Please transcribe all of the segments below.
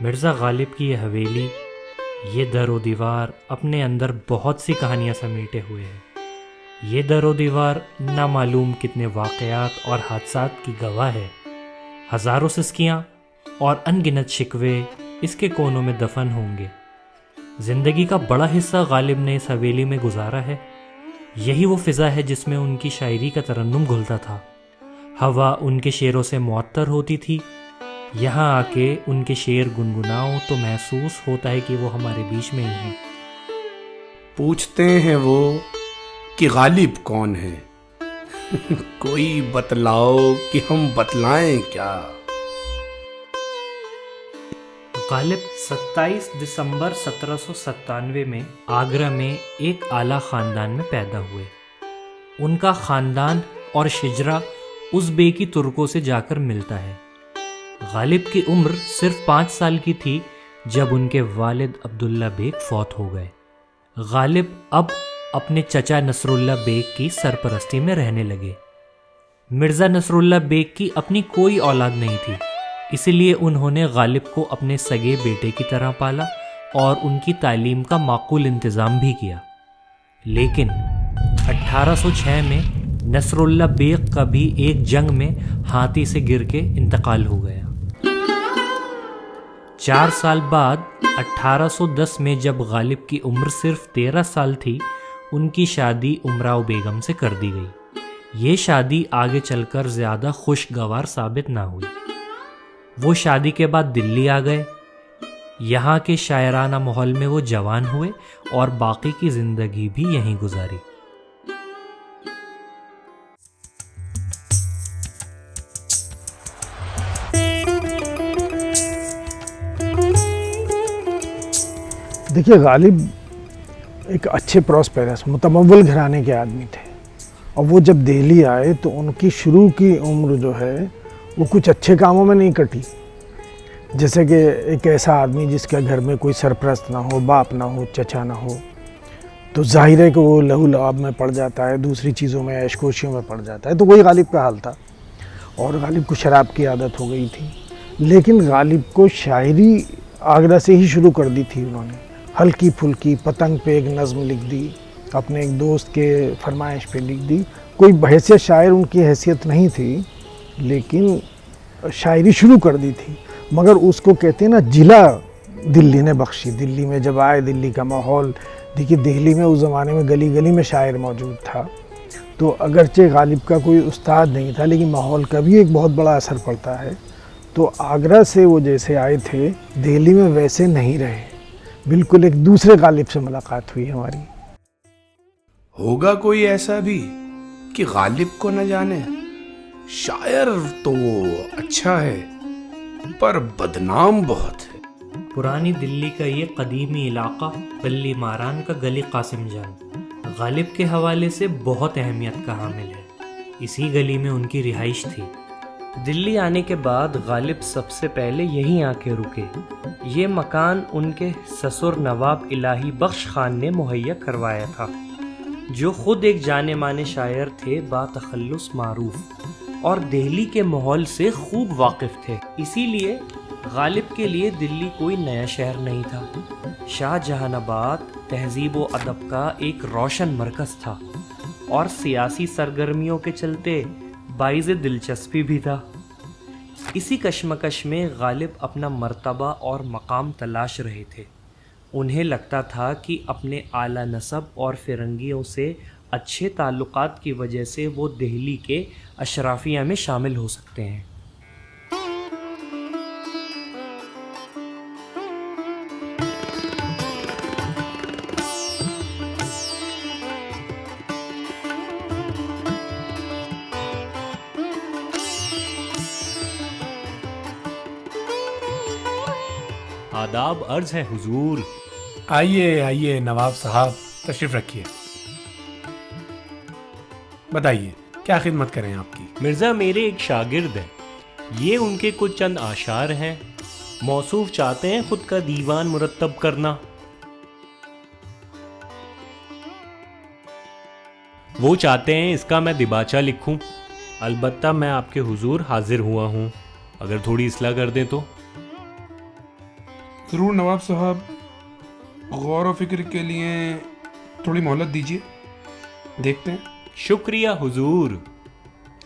مرزا غالب کی یہ حویلی، یہ در و دیوار اپنے اندر بہت سی کہانیاں سمیٹے ہوئے ہے۔ یہ در و دیوار نامعلوم کتنے واقعات اور حادثات کی گواہ ہے۔ ہزاروں سسکیاں اور ان گنت شکوے اس کے کونوں میں دفن ہوں گے۔ زندگی کا بڑا حصہ غالب نے اس حویلی میں گزارا ہے۔ یہی وہ فضا ہے جس میں ان کی شاعری کا ترنم گھلتا تھا۔ ہوا ان کے شعروں سے معطر ہوتی تھی۔ یہاں آ کے ان کے شعر گنگناؤ تو محسوس ہوتا ہے کہ وہ ہمارے بیچ میں ہی ہیں۔ پوچھتے ہیں وہ کہ غالب کون ہے؟ کوئی بتلاؤ کہ ہم بتلائیں کیا؟ غالب 27 دسمبر 1797 میں آگرہ میں ایک اعلیٰ خاندان میں پیدا ہوئے۔ ان کا خاندان اور شجرہ ازبیکی ترکوں سے جا کر ملتا ہے۔ غالب کی عمر صرف 5 سال کی تھی جب ان کے والد عبداللہ بیگ فوت ہو گئے۔ غالب اب اپنے چچا نصر اللہ بیگ کی سرپرستی میں رہنے لگے۔ مرزا نصر اللہ بیگ کی اپنی کوئی اولاد نہیں تھی، اسی لیے انہوں نے غالب کو اپنے سگے بیٹے کی طرح پالا اور ان کی تعلیم کا معقول انتظام بھی کیا۔ لیکن 1806 میں نصر اللہ بیگ کا بھی ایک جنگ میں ہاتھی سے گر کے انتقال ہو گیا۔ 4 سال بعد 1810 میں جب غالب کی عمر صرف 13 سال تھی، ان کی شادی امراؤ بیگم سے کر دی گئی۔ یہ شادی آگے چل کر زیادہ خوشگوار ثابت نہ ہوئی۔ وہ شادی کے بعد دلی آ گئے۔ یہاں کے شاعرانہ ماحول میں وہ جوان ہوئے اور باقی کی زندگی بھی یہیں گزاری۔ دیکھیے، غالب ایک اچھے پراسپیرس متمول گھرانے کے آدمی تھے، اور وہ جب دہلی آئے تو ان کی شروع کی عمر جو ہے وہ کچھ اچھے کاموں میں نہیں کٹی۔ جیسے کہ ایک ایسا آدمی جس کے گھر میں کوئی سرپرست نہ ہو، باپ نہ ہو، چچا نہ ہو، تو ظاہر ہے کہ وہ لہو لعاب میں پڑ جاتا ہے، دوسری چیزوں میں، عیش کوشیوں میں پڑ جاتا ہے۔ تو وہی غالب کا حال تھا، اور غالب کو شراب کی عادت ہو گئی تھی۔ لیکن غالب کو شاعری آگرہ سے ہی شروع کر دی تھی انہوں نے۔ ہلکی پھلکی پتنگ پہ ایک نظم لکھ دی، اپنے ایک دوست کے فرمائش پہ لکھ دی۔ کوئی بحیثیت شاعر ان کی حیثیت نہیں تھی، لیکن شاعری شروع کر دی تھی۔ مگر اس کو کہتے ہیں نا، جلا دلی نے بخشی۔ دلی میں جب آئے، دلی کا ماحول دیکھیے، دہلی میں اس زمانے میں گلی گلی میں شاعر موجود تھا، تو اگرچہ غالب کا کوئی استاد نہیں تھا، لیکن ماحول کا بھی ایک بہت بڑا اثر پڑتا ہے۔ تو آگرہ سے وہ جیسے آئے تھے، دہلی میں ویسے نہیں رہے، بالکل ایک دوسرے غالب سے ملاقات ہوئی ہماری۔ ہوگا کوئی ایسا بھی کہ غالب کو نہ جانے؟ شاعر تو وہ اچھا ہے، پر بدنام بہت ہے۔ پرانی دلی کا یہ قدیمی علاقہ بلی ماران کا گلی قاسم جان غالب کے حوالے سے بہت اہمیت کا حامل ہے۔ اسی گلی میں ان کی رہائش تھی۔ دلی آنے کے بعد غالب سب سے پہلے یہیں آ کے رکے۔ یہ مکان ان کے سسر نواب الہی بخش خان نے مہیا کروایا تھا، جو خود ایک جانے مانے شاعر تھے، با تخلص معروف، اور دہلی کے ماحول سے خوب واقف تھے۔ اسی لیے غالب کے لیے دلی کوئی نیا شہر نہیں تھا۔ شاہ جہان آباد تہذیب و ادب کا ایک روشن مرکز تھا، اور سیاسی سرگرمیوں کے چلتے باعث دلچسپی بھی تھا۔ اسی کشمکش میں غالب اپنا مرتبہ اور مقام تلاش رہے تھے۔ انہیں لگتا تھا کہ اپنے اعلیٰ نسب اور فرنگیوں سے اچھے تعلقات کی وجہ سے وہ دہلی کے اشرافیہ میں شامل ہو سکتے ہیں۔ آداب عرض ہے حضور۔ آئیے آئیے نواب صاحب، تشریف رکھیے، بتائیے کیا خدمت کریں آپ کی؟ مرزا میرے ایک شاگرد ہیں، یہ ان کے کچھ چند اشعار ہیں، موصوف چاہتے ہیں خود کا دیوان مرتب کرنا۔ وہ چاہتے ہیں اس کا میں دیباچہ لکھوں، البتہ میں آپ کے حضور حاضر ہوا ہوں، اگر تھوڑی اصلاح کر دیں تو۔ ضرور نواب صاحب، غور و فکر کے لیے تھوڑی مہلت دیجیے، دیکھتے ہیں۔ شکریہ حضور۔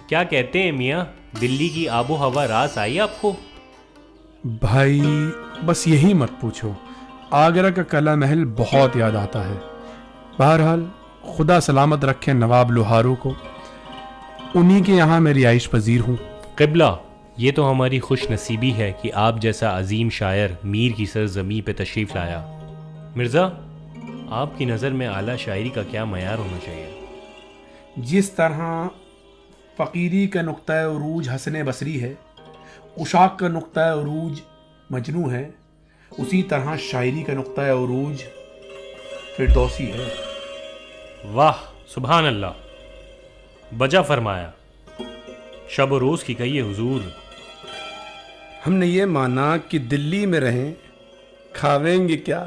کیا کہتے ہیں میاں، دلی کی آب و ہوا راس آئی آپ کو؟ بھائی بس یہی مت پوچھو، آگرہ کا قلعہ محل بہت یاد آتا ہے۔ بہرحال خدا سلامت رکھے نواب لوہارو کو، انہی کے یہاں میں رہائش پذیر ہوں۔ قبلہ، یہ تو ہماری خوش نصیبی ہے کہ آپ جیسا عظیم شاعر میر کی سرزمین پہ تشریف لایا۔ مرزا، آپ کی نظر میں اعلیٰ شاعری کا کیا معیار ہونا چاہیے؟ جس طرح فقیری کا نقطہ عروج حسن بصری ہے، عشاق کا نقطہ عروج مجنوں ہے، اسی طرح شاعری کا نقطہ عروج فردوسی ہے۔ واہ، سبحان اللہ، بجا فرمایا، شب و روز کی کہیے حضور۔ ہم نے یہ مانا کہ دلی میں رہیں، کھاویں گے کیا؟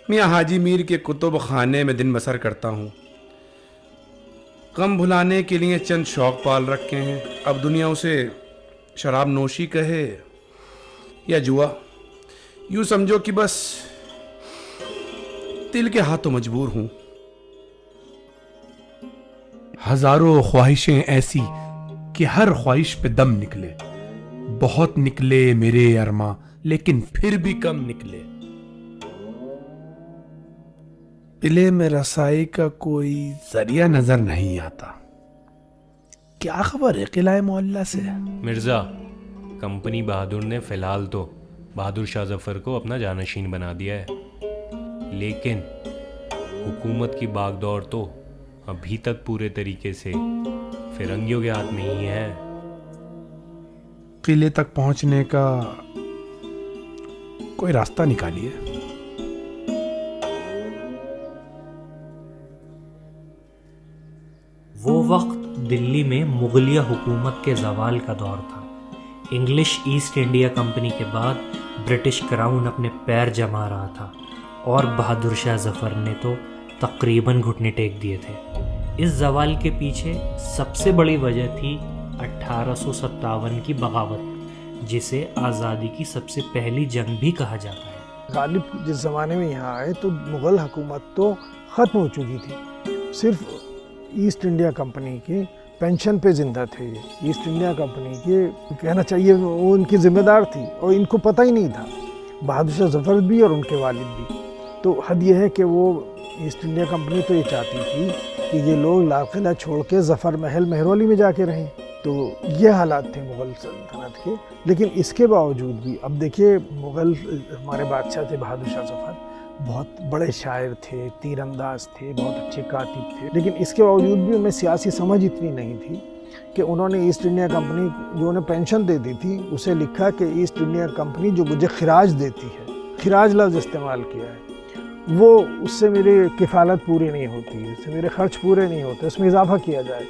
میاں حاجی میر کے کتب خانے میں دن بسر کرتا ہوں، غم بھلانے کے لیے چند شوق پال رکھے ہیں، اب دنیا اسے شراب نوشی کہے یا جوا، یوں سمجھو کہ بس دل کے ہاتھوں مجبور ہوں۔ ہزاروں خواہشیں ایسی کہ ہر خواہش پہ دم نکلے، بہت نکلے میرے ارماں لیکن پھر بھی کم نکلے، قلعے میں رسائی کا کوئی ذریعہ نظر نہیں آتا۔ کیا خبر ہے قلعہ معلیٰ سے؟ مرزا، کمپنی بہادر نے فی الحال تو بہادر شاہ ظفر کو اپنا جانشین بنا دیا ہے، لیکن حکومت کی باغ دور تو ابھی تک پورے طریقے سے فرنگیوں کے ہاتھ میں ہی ہے۔ قلعے تک پہنچنے کا کوئی راستہ نکالیے۔ وہ وقت دلی میں مغلیہ حکومت کے زوال کا دور تھا۔ انگلش ایسٹ انڈیا کمپنی کے بعد برٹش کراؤن اپنے پیر جما رہا تھا اور بہادر شاہ ظفر نے تو تقریباً گھٹنے ٹیک دیے تھے۔ اس زوال کے پیچھے سب سے بڑی وجہ تھی 1857 کی بغاوت، جسے آزادی کی سب سے پہلی جنگ بھی کہا جاتا ہے۔ غالب جس زمانے میں یہاں آئے تو مغل حکومت تو ختم ہو چکی تھی، صرف ایسٹ انڈیا کمپنی کے پینشن پہ زندہ تھے۔ یہ ایسٹ انڈیا کمپنی کے کہنا چاہیے وہ ان کی ذمہ دار تھی اور ان کو پتہ ہی نہیں تھا، بہادر شاہ ظفر بھی اور ان کے والد بھی۔ تو حد یہ ہے کہ وہ ایسٹ انڈیا کمپنی تو یہ چاہتی تھی کہ یہ لوگ لال قلعہ چھوڑ کے ظفر محل مہرولی میں جا کے رہیں، تو یہ حالات تھے مغل سلطنت کے۔ لیکن اس کے باوجود بھی اب دیکھیے، مغل ہمارے بادشاہ تھے بہادر شاہ ظفر، بہت بڑے شاعر تھے، تیر انداز تھے، بہت اچھے کاتب تھے، لیکن اس کے باوجود بھی انہیں سیاسی سمجھ اتنی نہیں تھی کہ انہوں نے ایسٹ انڈیا کمپنی جو انہیں پینشن دیتی تھی اسے لکھا کہ ایسٹ انڈیا کمپنی جو مجھے خراج دیتی ہے، خراج لفظ استعمال کیا ہے، وہ اس سے میری کفالت پوری نہیں ہوتی، اس سے میرے خرچ پورے نہیں ہوتے، اس میں اضافہ کیا جائے۔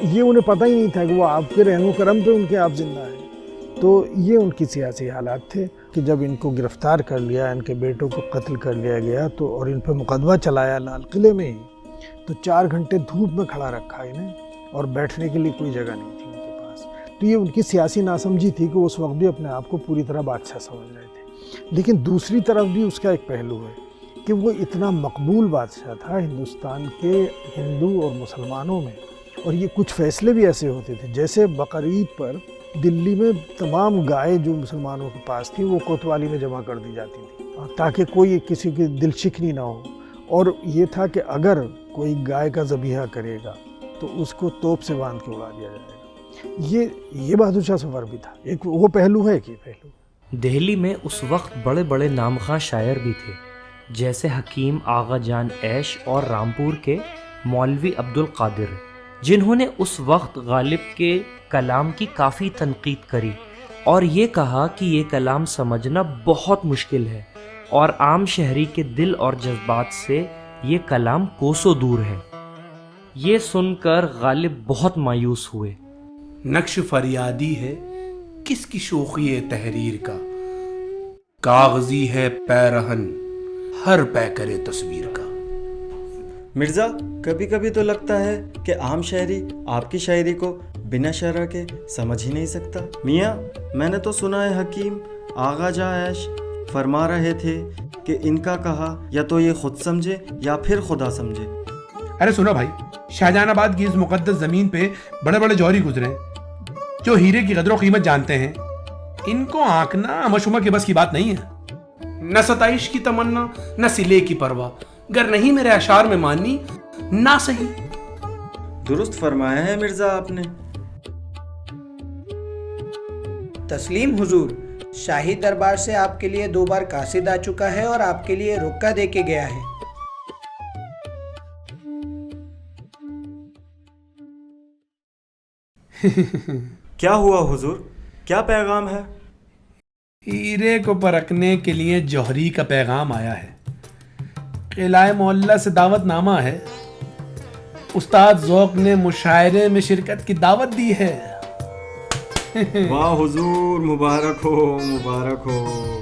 یہ انہیں پتہ ہی نہیں تھا کہ وہ آپ کے رحم و کرم پہ ان کے آپ زندہ ہیں۔ تو یہ ان کی سیاسی حالات تھے کہ جب ان کو گرفتار کر لیا، ان کے بیٹوں کو قتل کر لیا گیا تو اور ان پہ مقدمہ چلایا لال قلعے میں ہی، تو 4 گھنٹے دھوپ میں کھڑا رکھا انہیں اور بیٹھنے کے لیے کوئی جگہ نہیں تھی ان کے پاس۔ تو یہ ان کی سیاسی ناسمجھی تھی کہ اس وقت بھی اپنے آپ کو پوری طرح بادشاہ سمجھ رہے تھے۔ لیکن دوسری طرف بھی اس کا ایک پہلو ہے کہ وہ اتنا مقبول بادشاہ تھا ہندوستان کے ہندو اور مسلمانوں میں. اور یہ کچھ فیصلے بھی ایسے ہوتے تھے، جیسے بقرعید پر دلی میں تمام گائے جو مسلمانوں کے پاس تھیں وہ کوتوالی میں جمع کر دی جاتی تھیں تاکہ کوئی کسی کی دل شکنی نہ ہو. اور یہ تھا کہ اگر کوئی گائے کا ذبیحہ کرے گا تو اس کو توپ سے باندھ کے اڑا دیا جائے گا. یہ بہادر شاہ ظفر بھی تھا. ایک وہ پہلو ہے کہ پہلو دہلی میں اس وقت بڑے بڑے نام خواہ شاعر بھی تھے، جیسے حکیم آغا جان عیش اور رامپور کے مولوی عبد القادر، جنہوں نے اس وقت غالب کے کلام کی کافی تنقید کری اور یہ کہا کہ یہ کلام سمجھنا بہت مشکل ہے اور عام شہری کے دل اور جذبات سے یہ کلام کوسوں دور ہے. یہ سن کر غالب بہت مایوس ہوئے. نقش فریادی ہے کس کی شوخی تحریر کا، کاغذی ہے پیرہن ہر پے کرے تصویر کا. مرزا، کبھی کبھی تو لگتا ہے کہ عام شہری آپ کی شاعری کو بنا شرح کے سمجھ ہی نہیں سکتا. میاں، میں نے تو سنا ہے حکیم آغا جاں عیش فرما رہے تھے کہ ان کا کہا یا تو یہ خود سمجھے یا پھر خدا سمجھے. ارے سنو بھائی، شاہجہان آباد کی اس مقدس زمین پہ بڑے بڑے جوہری گزرے جو ہیرے کی قدر و قیمت جانتے ہیں. ان کو آنکنا مشومہ کے بس کی بات نہیں ہے. نہ ستائش کی تمنا نہ صلے کی پرواہ، گر نہیں میرے اشعار میں مانی نہ صحیح. درست فرمایا ہے مرزا آپ نے. تسلیم حضور، شاہی دربار سے آپ کے لیے 2 بار قاصد آ چکا ہے اور آپ کے لیے رکا دے کے گیا ہے. کیا ہوا حضور؟ کیا پیغام ہے؟ ہیرے کو پرکھنے کے لیے جوہری کا پیغام آیا ہے. قلعہ معلیٰ سے دعوت نامہ ہے. استاد ذوق نے مشاعرے میں شرکت کی دعوت دی ہے. واہ حضور، مبارک ہو مبارک ہو.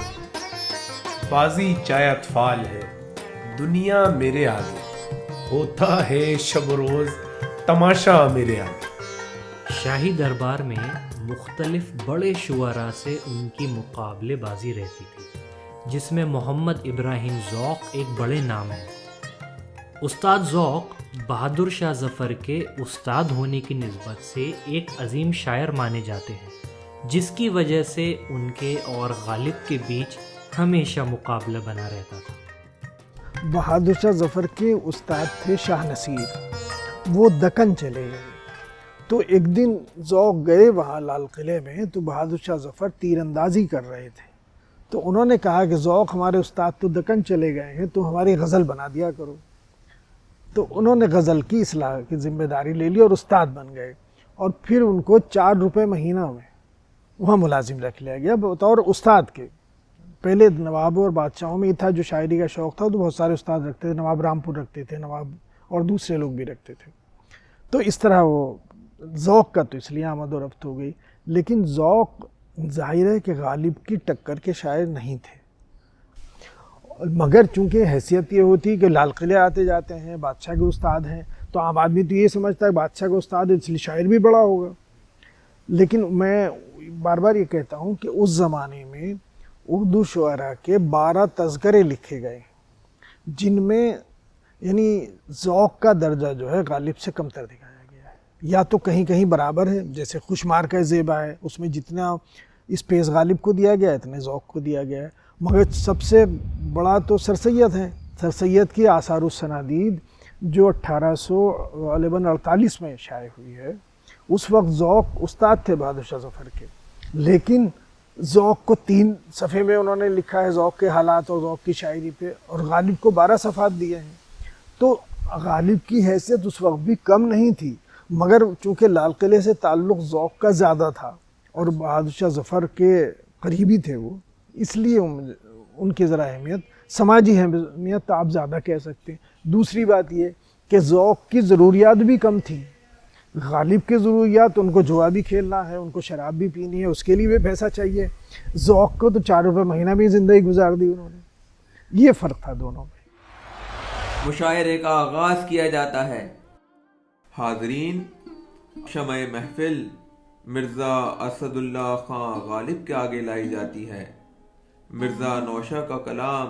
بازی چائے اطفال ہے، دنیا میرے آگے، ہوتا ہے شب و روز تماشا میرے آگے. شاہی دربار میں مختلف بڑے شعراء سے ان کی مقابلے بازی رہتی تھی، جس میں محمد ابراہیم ذوق ایک بڑے نام ہیں. استاد ذوق بہادر شاہ ظفر کے استاد ہونے کی نسبت سے ایک عظیم شاعر مانے جاتے ہیں، جس کی وجہ سے ان کے اور غالب کے بیچ ہمیشہ مقابلہ بنا رہتا تھا. بہادر شاہ ظفر کے استاد تھے شاہ نصیر. وہ دکن چلے گئے تو ایک دن ذوق گئے وہاں لال قلعے میں، تو بہادر شاہ ظفر تیر اندازی کر رہے تھے. تو انہوں نے کہا کہ ذوق ہمارے استاد تو دکن چلے گئے ہیں تو ہماری غزل بنا دیا کرو. تو انہوں نے غزل کی اصلاح کی ذمہ داری لے لی اور استاد بن گئے. اور پھر ان کو 4 روپے مہینہ میں وہاں ملازم رکھ لیا گیا بطور استاد کے. پہلے نوابوں اور بادشاہوں میں یہ تھا، جو شاعری کا شوق تھا تو بہت سارے استاد رکھتے تھے. نواب رامپور رکھتے تھے، نواب اور دوسرے لوگ بھی رکھتے تھے. تو اس طرح وہ ذوق کا تو اس لیے آمد و رفت ہو گئی. لیکن ذوق ظاہر ہے کہ غالب کی ٹکر کے شاعر نہیں تھے، مگر چونکہ حیثیت یہ ہوتی کہ لال قلعے آتے جاتے ہیں، بادشاہ کے استاد ہیں، تو عام آدمی تو یہ سمجھتا ہے بادشاہ کا استاد ہے اس لیے شاعر بھی بڑا ہوگا. لیکن میں بار بار یہ کہتا ہوں کہ اس زمانے میں اردو شعراء کے 12 تذکرے لکھے گئے جن میں یعنی ذوق کا درجہ جو ہے غالب سے کم تر دکھایا گیا ہے. یا تو کہیں کہیں برابر ہے، جیسے خوشمار کا زیبا ہے، اس میں جتنا اسپیس غالب کو دیا گیا ہے اتنے ذوق کو دیا گیا ہے. مگر سب سے بڑا تو سر سید ہے. سر سید کی آثار السنادید جو 1848 میں شائع ہوئی ہے، اس وقت ذوق استاد تھے بہادر شاہ ظفر کے، لیکن ذوق کو 3 صفحے میں انہوں نے لکھا ہے ذوق کے حالات اور ذوق کی شاعری پہ، اور غالب کو 12 صفحات دیے ہیں. تو غالب کی حیثیت اس وقت بھی کم نہیں تھی، مگر چونکہ لال قلعے سے تعلق ذوق کا زیادہ تھا اور بہادر شاہ ظفر کے قریبی تھے وہ، اس لیے ان کی ذرا اہمیت، سماجی اہمیت آپ زیادہ کہہ سکتے ہیں. دوسری بات یہ کہ ذوق کی ضروریات بھی کم تھیں. غالب کی ضروریات، ان کو جوا بھی کھیلنا ہے، ان کو شراب بھی پینی ہے، اس کے لیے بھی پیسہ چاہیے. ذوق کو تو 4 روپے مہینہ بھی زندگی گزار دی انہوں نے. یہ فرق تھا دونوں میں. مشاعرے کا آغاز کیا جاتا ہے. حاضرین، شمع محفل مرزا اسد اللہ خان غالب کے آگے لائی جاتی ہے. مرزا نوشہ کا کلام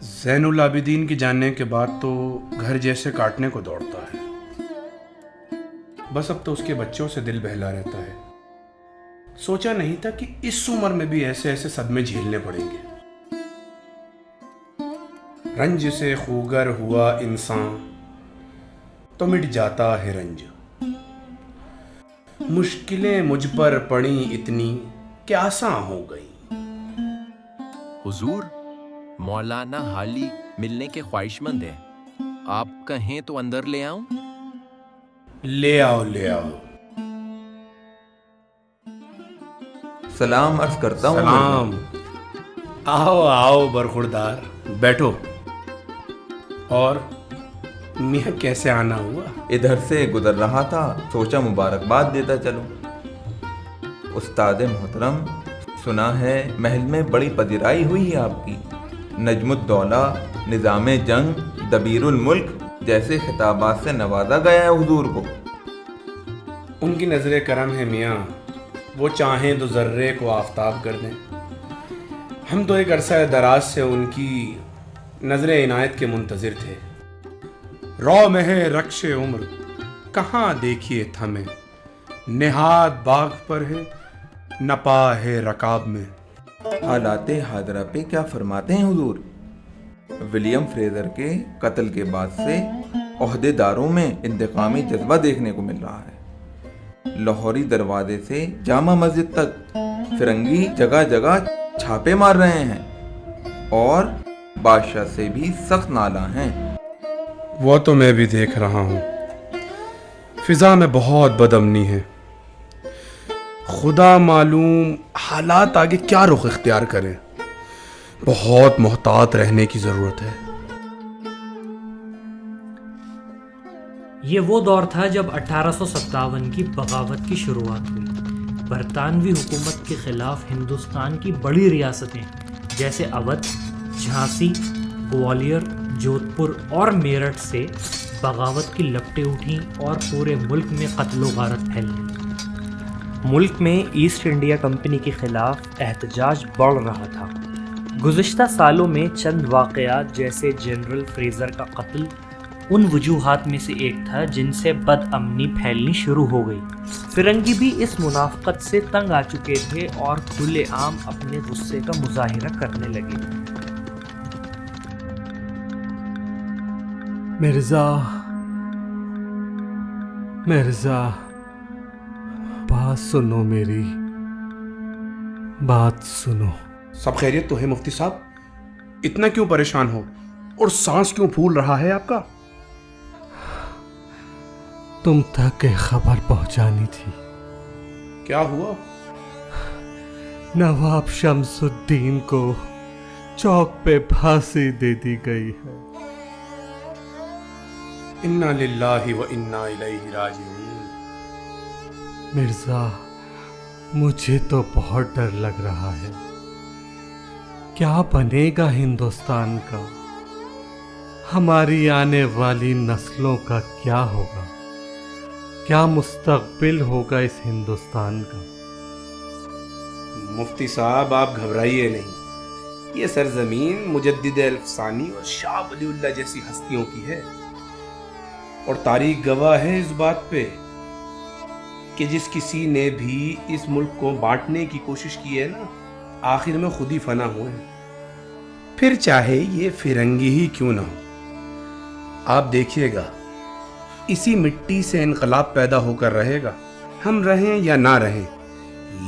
زین العابدین کے جاننے کے بعد تو گھر جیسے کاٹنے کو دوڑتا ہے. بس اب تو اس کے بچوں سے دل بہلا رہتا ہے. سوچا نہیں تھا کہ اس عمر میں بھی ایسے ایسے صدمے جھیلنے پڑیں گے. رنج سے خوگر ہوا انسان تو مٹ جاتا ہے رنج. مشکلیں مجھ پر پڑیں اتنی کہ آسان ہو گئی. حضور، مولانا حالی ملنے کے خواہش مند ہیں. آپ کہیں تو اندر لے آؤں؟ لے آؤ لے آؤ. سلام عرض کرتا ہوں. سلام. آؤ آؤ برخوردار، بیٹھو. اور میاں کیسے آنا ہوا؟ ادھر سے گزر رہا تھا، سوچا مبارکباد دیتا چلوں. استاد محترم، سنا ہے محل میں بڑی پذیرائی ہوئی ہے آپ کی. نجم الدولہ، نظام جنگ، دبیر الملک جیسے خطابات سے نوازا گیا ہے حضور کو. ان کی نظر کرم ہے میاں، وہ چاہیں تو ذرے کو آفتاب کر دیں. ہم تو ایک عرصہ دراز سے ان کی نظر عنایت کے منتظر تھے. رو میں ہے رکش عمر کہاں دیکھیے تھمیں، نہاد باغ پر ہے نپا ہے رکاب میں. حالات حاضرہ پہ کیا فرماتے ہیں حضور؟ ولیم فریزر کے قتل کے بعد سے عہدے داروں میں انتقامی جذبہ دیکھنے کو مل رہا ہے. لاہوری دروازے سے جامع مسجد تک فرنگی جگہ جگہ چھاپے مار رہے ہیں اور بادشاہ سے بھی سخت نالاں ہیں. وہ تو میں بھی دیکھ رہا ہوں. فضا میں بہت بد امنی ہے. خدا معلوم حالات آگے کیا رخ اختیار کریں. بہت محتاط رہنے کی ضرورت ہے. یہ وہ دور تھا جب 1857 کی بغاوت کی شروعات ہوئی. برطانوی حکومت کے خلاف ہندوستان کی بڑی ریاستیں جیسے اودھ، جھانسی، گوالیر، جودھ پور اور میرٹھ سے بغاوت کی لپٹیں اٹھیں اور پورے ملک میں قتل و غارت پھیلنے لگی. ملک میں ایسٹ انڈیا کمپنی کے خلاف احتجاج بڑھ رہا تھا. گزشتہ سالوں میں چند واقعات جیسے جنرل فریزر کا قتل ان وجوہات میں سے ایک تھا جن سے بد امنی پھیلنی شروع ہو گئی. فرنگی بھی اس منافقت سے تنگ آ چکے تھے اور کھلے عام اپنے غصے کا مظاہرہ کرنے لگے. مرزا بات سنو، میری بات سنو. سب خیریت تو ہے مفتی صاحب؟ اتنا کیوں پریشان ہو اور سانس کیوں پھول رہا ہے آپ کا؟ تم تک ایک خبر پہنچانی تھی. کیا ہوا؟ نواب شمس الدین کو چوک پہ پھانسی دے دی گئی ہے. انا للہ و انا الیہ راجعون. مرزا، مجھے تو بہت ڈر لگ رہا ہے. کیا بنے گا ہندوستان کا؟ ہماری آنے والی نسلوں کا کیا ہوگا؟ کیا مستقبل ہوگا اس ہندوستان کا؟ مفتی صاحب آپ گھبرائیے نہیں. یہ سرزمین مجدد الفسانی اور شاہ ولی اللہ جیسی ہستیوں کی ہے اور تاریخ گواہ ہے اس بات پہ کہ جس کسی نے بھی اس ملک کو بانٹنے کی کوشش کی ہے نا، آخر میں خود ہی فنا ہوئے ہیں. پھر چاہے یہ فرنگی ہی کیوں نہ ہو. آپ دیکھیے گا اسی مٹی سے انقلاب پیدا ہو کر رہے گا. ہم رہیں یا نہ رہیں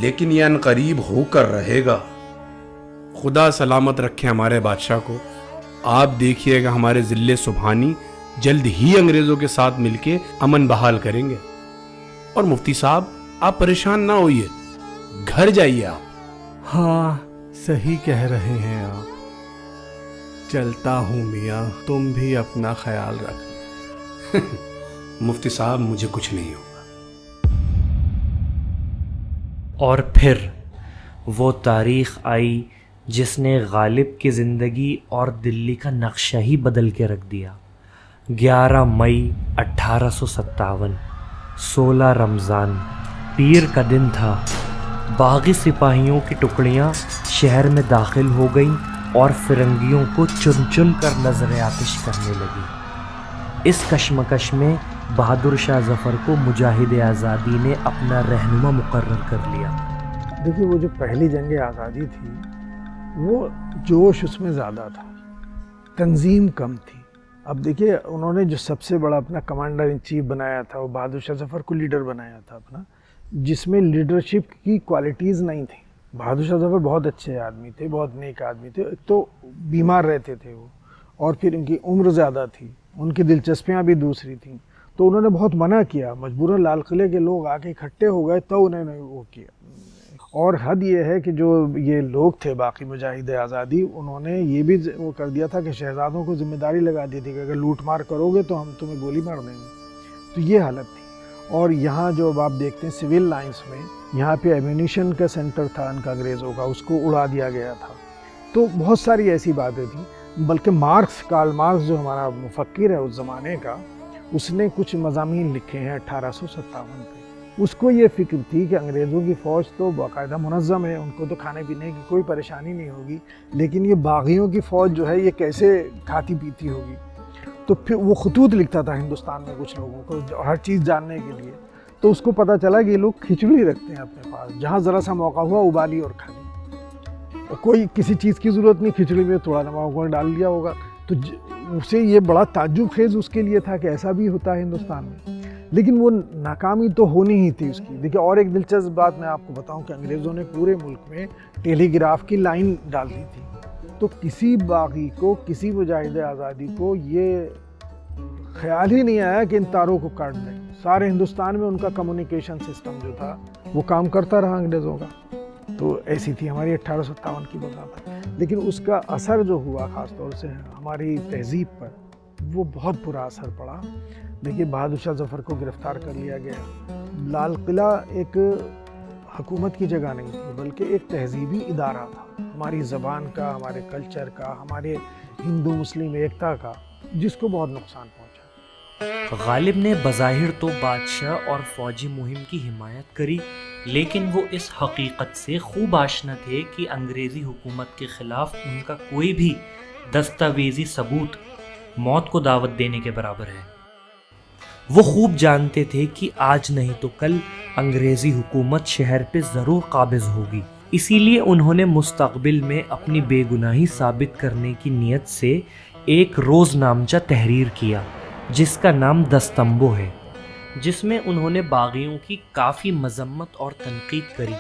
لیکن یہ عنقریب ہو کر رہے گا. خدا سلامت رکھے ہمارے بادشاہ کو. آپ دیکھیے گا ہمارے ضلع سبحانی جلد ہی انگریزوں کے ساتھ مل کے امن بحال کریں گے. اور مفتی صاحب آپ پریشان نہ ہوئیے، گھر جائیے آپ. ہاں صحیح کہہ رہے ہیں آپ. چلتا ہوں میاں، تم بھی اپنا خیال رکھ. مفتی صاحب مجھے کچھ نہیں ہوگا. اور پھر وہ تاریخ آئی جس نے غالب کی زندگی اور دلی کا نقشہ ہی بدل کے رکھ دیا. 11 مئی 1857، 16 رمضان، پیر کا دن تھا. باغی سپاہیوں کی ٹکڑیاں شہر میں داخل ہو گئیں اور فرنگیوں کو چن چن کر نظر آتش کرنے لگی۔ اس کشمکش میں بہادر شاہ ظفر کو مجاہد آزادی نے اپنا رہنما مقرر کر لیا۔ دیکھیے وہ جو پہلی جنگ آزادی تھی وہ جوش اس میں زیادہ تھا، تنظیم کم تھی۔ اب دیکھیے انہوں نے جو سب سے بڑا اپنا کمانڈر ان چیف بنایا تھا وہ بہادر شاہ ظفر کو لیڈر بنایا تھا اپنا، جس میں لیڈرشپ کی کوالٹیز نہیں تھیں۔ بہادر شاہ ظفر بہت اچھے آدمی تھے، بہت نیک آدمی تھے، ایک تو بیمار رہتے تھے وہ، اور پھر ان کی عمر زیادہ تھی، ان کی دلچسپیاں بھی دوسری تھیں، تو انہوں نے بہت منع کیا، مجبوراً لال قلعے کے لوگ آ کے اکٹھے ہو گئے تو انہوں نے وہ کیا۔ اور حد یہ ہے کہ جو یہ لوگ تھے باقی مجاہد آزادی، انہوں نے یہ بھی وہ کر دیا تھا کہ شہزادوں کو ذمہ داری لگا دی تھی کہ اگر لوٹ مار کرو گے تو ہم تمہیں گولی مار دیں گے، تو یہ حالت تھی۔ اور یہاں جو اب آپ دیکھتے ہیں سول لائنز میں، یہاں پہ ایمونیشن کا سینٹر تھا ان کا انگریزوں کا، اس کو اڑا دیا گیا تھا۔ تو بہت ساری ایسی باتیں تھیں، بلکہ کارل مارکس جو ہمارا مفکر ہے اس زمانے کا، اس نے کچھ مضامین لکھے ہیں 1857 پہ۔ اس کو یہ فکر تھی کہ انگریزوں کی فوج تو باقاعدہ منظم ہے، ان کو تو کھانے پینے کی کوئی پریشانی نہیں ہوگی، لیکن یہ باغیوں کی فوج جو ہے یہ کیسے کھاتی پیتی ہوگی۔ تو پھر وہ خطوط لکھتا تھا ہندوستان میں کچھ لوگوں کو ہر چیز جاننے کے لیے، تو اس کو پتہ چلا کہ یہ لوگ کھچڑی رکھتے ہیں اپنے پاس، جہاں ذرا سا موقع ہوا ابالی اور کھا لی، کوئی کسی چیز کی ضرورت نہیں، کھچڑی میں تھوڑا نمک ڈال لیا ہوگا۔ تو اسے یہ بڑا تعجب خیز اس کے لیے تھا کہ ایسا بھی ہوتا ہے ہندوستان میں، لیکن وہ ناکامی تو ہونی ہی تھی اس کی۔ دیکھیے اور ایک دلچسپ بات میں آپ کو بتاؤں کہ انگریزوں نے پورے ملک میں ٹیلی گراف کی لائن ڈال دی تھی، تو کسی باغی کو، کسی مجاہد آزادی کو یہ خیال ہی نہیں آیا کہ ان تاروں کو کاٹ دیں۔ سارے ہندوستان میں ان کا کمیونیکیشن سسٹم جو تھا وہ کام کرتا رہا انگریزوں کا۔ تو ایسی تھی ہماری 1857 کی بغاوت، لیکن اس کا اثر جو ہوا خاص طور سے ہماری تہذیب پر، وہ بہت برا اثر پڑا۔ دیکھیے بہادر شاہ ظفر کو گرفتار کر لیا گیا۔ لال قلعہ ایک حکومت کی جگہ نہیں تھی، بلکہ ایک تہذیبی ادارہ تھا، ہماری زبان کا، ہمارے کلچر کا، ہمارے ہندو مسلم ایکتا کا، جس کو بہت نقصان پہنچا۔ غالب نے بظاہر تو بادشاہ اور فوجی مہم کی حمایت کری، لیکن وہ اس حقیقت سے خوب آشنا تھے کہ انگریزی حکومت کے خلاف ان کا کوئی بھی دستاویزی ثبوت موت کو دعوت دینے کے برابر ہے۔ وہ خوب جانتے تھے کہ آج نہیں تو کل انگریزی حکومت شہر پہ ضرور قابض ہوگی، اسی لیے انہوں نے مستقبل میں اپنی بے گناہی ثابت کرنے کی نیت سے ایک روز نامچہ تحریر کیا جس کا نام دستمبو ہے، جس میں انہوں نے باغیوں کی کافی مذمت اور تنقید کری۔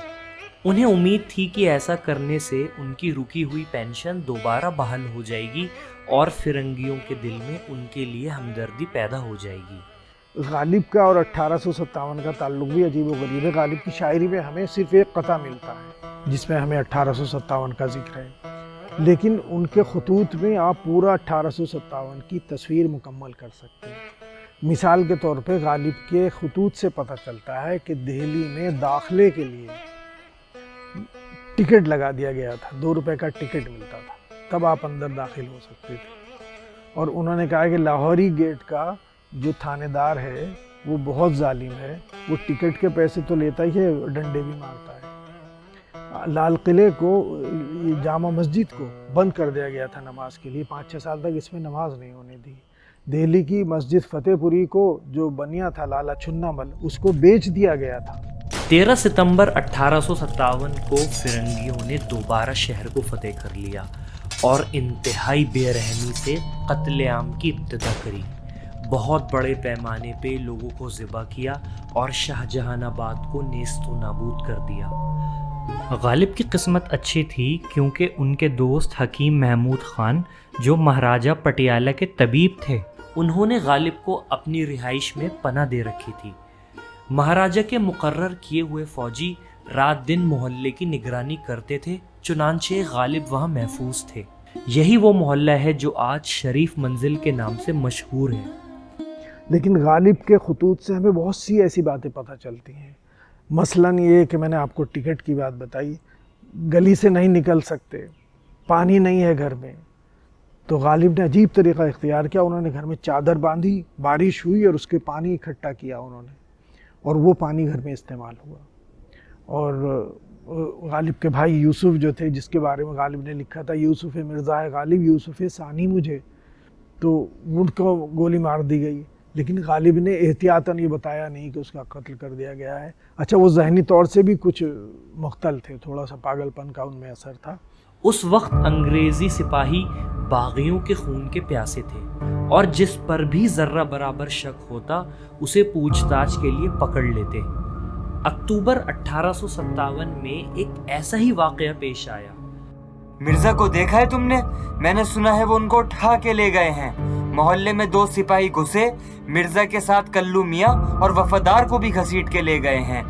انہیں امید تھی کہ ایسا کرنے سے ان کی رکی ہوئی پینشن دوبارہ بحال ہو جائے گی اور فرنگیوں کے دل میں ان کے لیے ہمدردی پیدا ہو جائے گی۔ غالب کا اور 1857 کا تعلق بھی عجیب و غریب ہے۔ غالب کی شاعری میں ہمیں صرف ایک قطعہ ملتا ہے جس میں ہمیں 1857 کا ذکر ہے، لیکن ان کے خطوط میں آپ پورا 1857 کی تصویر مکمل کر سکتے ہیں۔ مثال کے طور پہ غالب کے خطوط سے پتہ چلتا ہے کہ دہلی میں داخلے کے لیے ٹکٹ لگا دیا گیا تھا، 2 روپے کا ٹکٹ ملتا تھا، تب آپ اندر داخل ہو سکتے تھے۔ اور انہوں نے کہا کہ لاہوری گیٹ کا جو تھانے دار ہے وہ بہت ظالم ہے، وہ ٹکٹ کے پیسے تو لیتا ہی ہے، ڈنڈے بھی مارتا ہے۔ لال قلعے کو، جامع مسجد کو بند کر دیا گیا تھا نماز کے لیے، 5-6 سال تک اس میں نماز نہیں ہونے دی۔ دہلی کی مسجد فتح پوری کو جو بنیا تھا لالا چنا مل، اس کو بیچ دیا گیا تھا۔ 13 ستمبر 1857 کو فرنگیوں نے دوبارہ شہر کو فتح کر لیا اور انتہائی بے رحمی سے قتل عام کی ابتدا کری۔ بہت بڑے پیمانے پہ لوگوں کو ذبح کیا اور شاہ جہان آباد کو نیست و نابود کر دیا۔ غالب کی قسمت اچھی تھی کیونکہ ان کے دوست حکیم محمود خان جو مہاراجہ پٹیالہ کے طبیب تھے، انہوں نے غالب کو اپنی رہائش میں پناہ دے رکھی تھی۔ مہاراجہ کے مقرر کیے ہوئے فوجی رات دن محلے کی نگرانی کرتے تھے، چنانچہ غالب وہاں محفوظ تھے۔ یہی وہ محلہ ہے جو آج شریف منزل کے نام سے مشہور ہے۔ لیکن غالب کے خطوط سے ہمیں بہت سی ایسی باتیں پتہ چلتی ہیں، مثلاً یہ کہ میں نے آپ کو ٹکٹ کی بات بتائی، گلی سے نہیں نکل سکتے، پانی نہیں ہے گھر میں، تو غالب نے عجیب طریقہ اختیار کیا، انہوں نے گھر میں چادر باندھی، بارش ہوئی اور اس کے پانی اکٹھا کیا انہوں نے، اور وہ پانی گھر میں استعمال ہوا۔ اور غالب کے بھائی یوسف جو تھے، جس کے بارے میں غالب نے لکھا تھا یوسف مرزا غالب یوسف ثانی مجھے، تو ان کو گولی مار دی گئی، لیکن غالب نے احتیاطاً یہ بتایا نہیں کہ اس کا قتل کر دیا گیا ہے۔ اچھا وہ ذہنی طور سے بھی کچھ مختل تھے، تھوڑا سا پاگل پن کا ان میں اثر تھا۔ اس وقت انگریزی سپاہی باغیوں کے خون کے پیاسے تھے اور جس پر بھی ذرہ برابر شک ہوتا اسے پوچھ تاچھ کے لیے پکڑ لیتے۔ اکتوبر 1857 میں ایک ایسا ہی واقعہ پیش آیا۔ مرزا کو دیکھا ہے تم نے؟ میں نے سنا ہے وہ ان کو اٹھا کے لے گئے ہیں۔ محلے میں 2 سپاہی گھسے، مرزا کے ساتھ کلو میاں اور وفادار کو بھی گھسیٹ کے لے گئے ہیں۔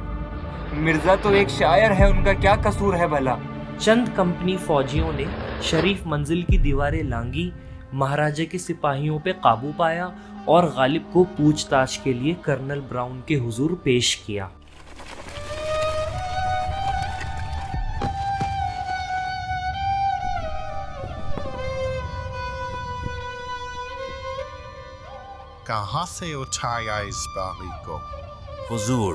مرزا تو ایک شاعر ہے، ان کا کیا قصور ہے بھلا؟ چند کمپنی فوجیوں نے شریف منزل کی دیواریں لانگی، مہاراجہ کے سپاہیوں پہ قابو پایا اور غالب کو پوچھ تاچھ کے لیے کرنل براؤن کے حضور پیش کیا۔ کہاں سے اٹھایا اس باغی کو؟ حضور،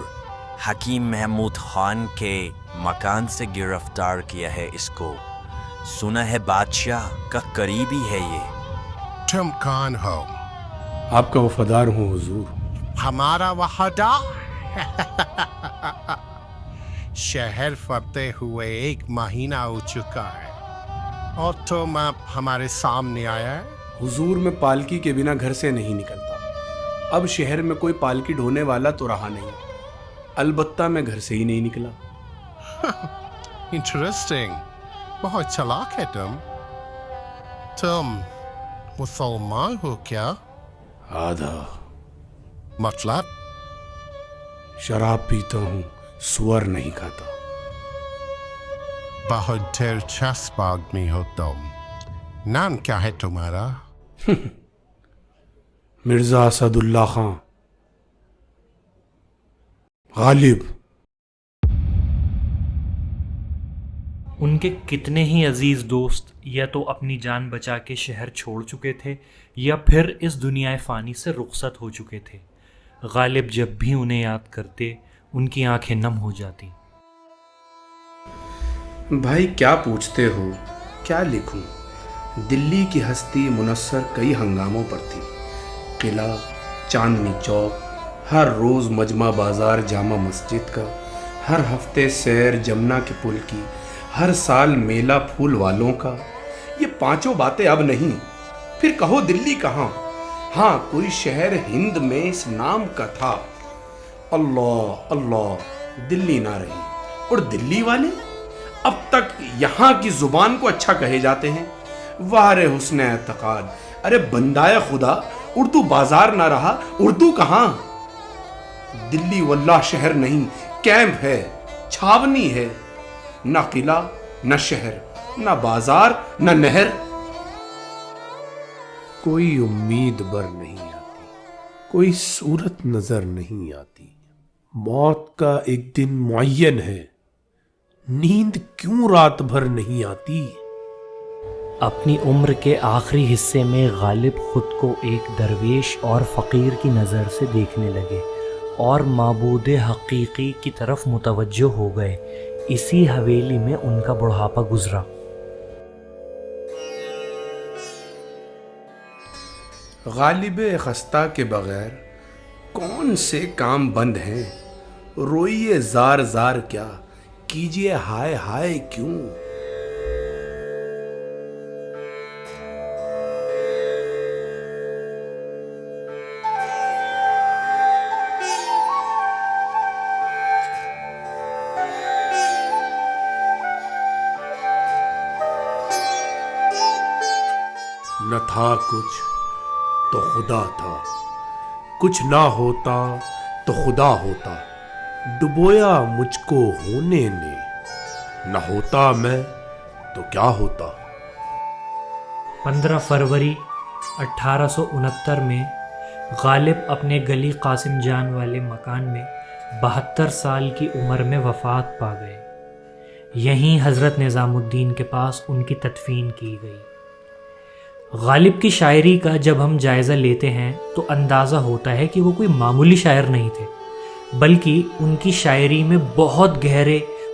حکیم محمود خان کے مکان سے گرفتار کیا ہے اس کو۔ سنا ہے بادشاہ کا قریبی ہے یہ۔ تم کون ہو؟ آپ کا وفادار ہوں حضور۔ ہمارا وفادار؟ شہر فتح ہوئے 1 مہینہ ہو چکا ہے اور تم اب ہمارے سامنے آیا ہے؟ حضور میں پالکی کے بنا گھر سے نہیں نکلتا۔ اب شہر میں کوئی پالکی ڈھونے والا تو رہا نہیں، البتہ میں گھر سے ہی نہیں نکلا۔ انٹرسٹنگ، بہت چلاک ہے تم۔ تم مسلمان ہو کیا؟ آدھا۔ مطلب؟ شراب پیتا ہوں، سور نہیں کھاتا۔ بہت دلچسپ آدمی ہو تم۔ نام کیا ہے تمہارا؟ مرزا اسد اللہ خان غالب۔ ان کے کتنے ہی عزیز دوست یا تو اپنی جان بچا کے شہر چھوڑ چکے تھے یا پھر اس دنیا فانی سے رخصت ہو چکے تھے۔ غالب جب بھی انہیں یاد کرتے ان کی آنکھیں نم ہو جاتی۔ بھائی کیا پوچھتے ہو، کیا لکھوں؟ دلی کی ہستی منصر کئی ہنگاموں پر تھی۔ قلعہ، چاندنی چوک، ہر روز مجمع بازار جامع مسجد کا، ہر ہفتے سیر جمنا کے پل کی، ہر سال میلہ پھول والوں کا، یہ 5 باتیں اب نہیں۔ پھر کہو دلی کہاں؟ ہاں کوئی شہر ہند میں اس نام کا تھا۔ اللہ اللہ، دلی نہ رہی۔ اور دلی والے اب تک یہاں کی زبان کو اچھا کہے جاتے ہیں۔ وار حسن اعتقاد، ارے بندائے خدا، اردو بازار نہ رہا، اردو کہاں؟ دلی واللہ شہر نہیں، کیمپ ہے، چھاونی ہے۔ نہ قلعہ، نہ شہر، نہ بازار، نہ نہر۔ کوئی امید بر نہیں آتی، کوئی صورت نظر نہیں آتی۔ موت کا ایک دن معین ہے، نیند کیوں رات بھر نہیں آتی؟ اپنی عمر کے آخری حصے میں غالب خود کو ایک درویش اور فقیر کی نظر سے دیکھنے لگے اور معبود حقیقی کی طرف متوجہ ہو گئے۔ اسی حویلی میں ان کا بڑھاپا گزرا۔ غالب خستہ کے بغیر کون سے کام بند ہیں؟ روئیے زار زار کیا، کیجئے ہائے ہائے کیوں؟ نہ تھا کچھ تو خدا تھا، کچھ نہ ہوتا تو خدا ہوتا، ڈبویا مجھ کو ہونے نے، نہ ہوتا میں تو کیا ہوتا۔ 15 فروری 1869 میں غالب اپنے گلی قاسم جان والے مکان میں 72 سال کی عمر میں وفات پا گئے۔ یہیں حضرت نظام الدین کے پاس ان کی تدفین کی گئی۔ غالب کی شاعری کا جب ہم جائزہ لیتے ہیں تو اندازہ ہوتا ہے کہ وہ کوئی معمولی شاعر نہیں تھے، بلکہ ان کی شاعری میں بہت گہرے